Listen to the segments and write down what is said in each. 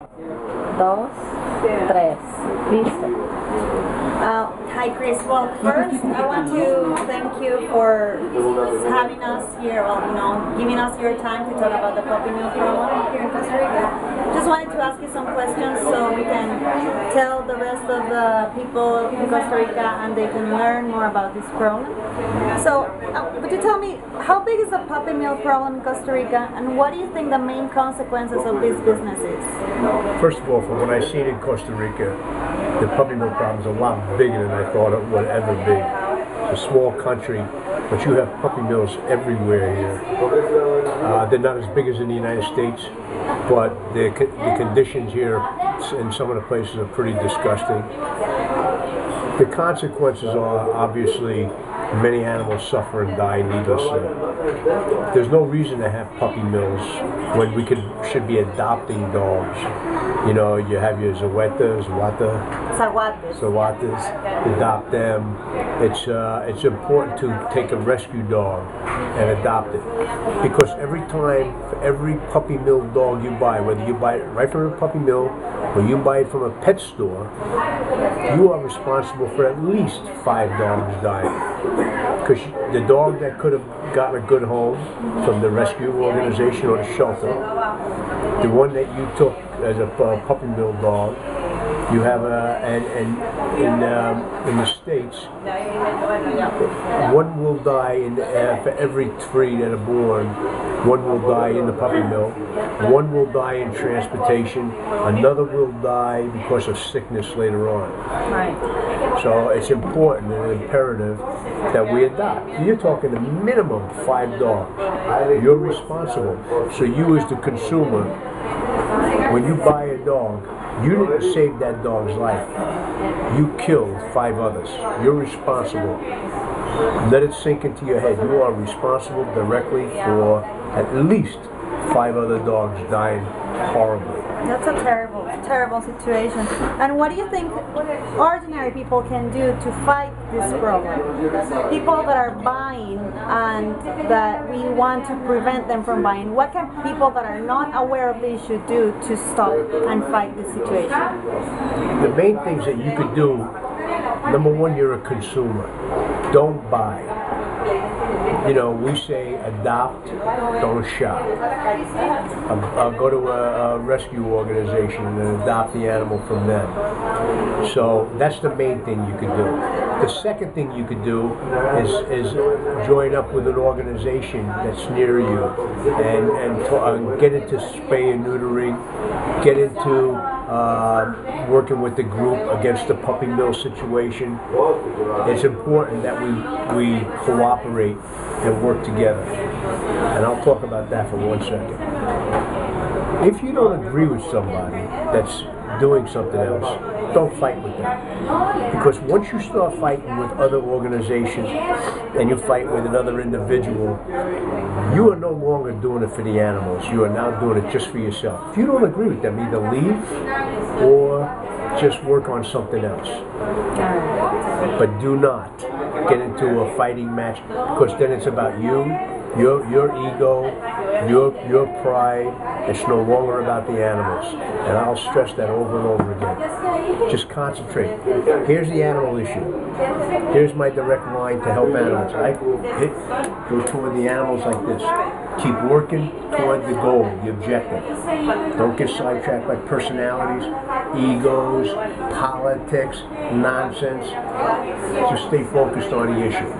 Dos, tres, listo. Hi Chris. Well, first I want to thank you for having us here. Well, giving us your time to talk about the puppy mill problem here in Costa Rica. Just wanted to ask you some questions so we can tell the rest of the people in Costa Rica and they can learn more about this problem. So, would you tell me how big is the puppy mill problem in Costa Rica, and what do you think the main consequences of this business is? First of all, from what I've seen in Costa Rica, the puppy mill problem is a lot bigger than I thought it would ever be. It's a small country, but you have puppy mills everywhere here. They're not as big as in the United States, but the conditions here in some of the places are pretty disgusting. The consequences are obviously many animals suffer and die needlessly. There's no reason to have puppy mills when we should be adopting dogs. You know, you have your Zawatas, adopt them. It's important to take a rescue dog and adopt it, because every time, for every puppy mill dog you buy, whether you buy it right from a puppy mill or you buy it from a pet store, you are responsible for at least 5 dogs dying. Because the dog that could have gotten a good home from the rescue organization or the shelter, the one that you took as a puppy mill dog, you have in the States, one will die for every 3 that are born. One will die in the puppy mill. One will die in transportation. Another will die because of sickness later on. Right. So it's important and imperative that we adopt. You're talking a minimum 5 dogs. You're responsible. So you as the consumer, when you buy a dog, you didn't save that dog's life. You killed 5 others. You're responsible. Let it sink into your head. You are responsible directly for at least 5 other dogs dying horribly. That's a terrible situation. And what do you think ordinary people can do to fight this problem? People that are buying and that we want to prevent them from buying. What can people that are not aware of the issue do to stop and fight this situation? The main things that you could do, number one, you're a consumer. Don't buy. You know, we say adopt, don't shop. I'll go to a rescue organization and adopt the animal from them. So that's the main thing you could do. The second thing you could do is join up with an organization that's near you and get into spay and neutering, get into working with the group against the puppy mill situation. It's important that we cooperate and work together. And I'll talk about that for 1 second. If you don't agree with somebody that's doing something else, don't fight with them. Because once you start fighting with other organizations and you fight with another individual, you are no longer doing it for the animals. You are now doing it just for yourself. If you don't agree with them, either leave or just work on something else. But do not get into a fighting match, because then it's about you, your ego, your pride. It's no longer about the animals. And I'll stress that over and over again. Just concentrate. Here's the animal issue. Here's my direct line to help animals. I go toward the animals like this. Keep working toward the goal, the objective. Don't get sidetracked by personalities, egos, politics, nonsense. Just stay focused on the issue.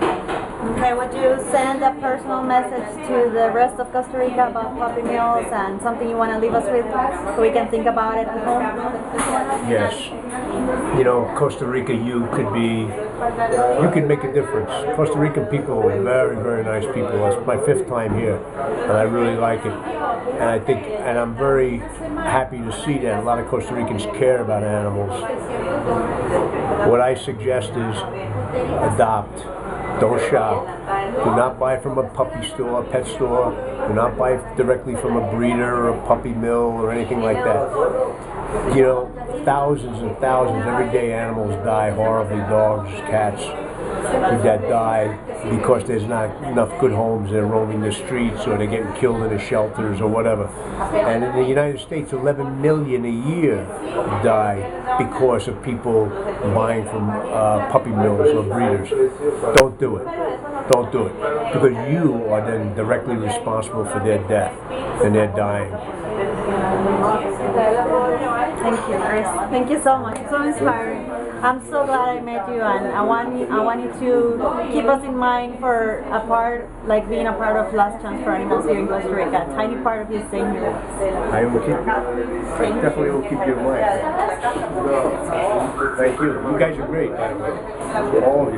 Okay, would you send a personal message to the rest of Costa Rica about puppy mills and something you want to leave us with so we can think about it at home? Yes. You know, Costa Rica, you can make a difference. Costa Rican people are very, very nice people. It's my 5th time here, and I really like it. And I'm very happy to see that a lot of Costa Ricans care about animals. What I suggest is adopt. Don't shop. Do not buy from a puppy store, a pet store. Do not buy directly from a breeder or a puppy mill or anything like that. You know, thousands and thousands every day animals die horribly, dogs, cats. that die because there's not enough good homes. They're roaming the streets, or they're getting killed in the shelters, or whatever. And in the United States, 11 million a year die because of people buying from puppy mills or breeders. Don't do it. Don't do it. Because you are then directly responsible for their death and their dying. Thank you, Chris. Thank you so much. So inspiring. I'm so glad I met you, and I want you to keep us in mind for a part, like being a part of Last Chance for Animals here in Costa Rica. A tiny part of you staying here. I definitely will keep you in mind. Thank you. You guys are great, by the way. All of you.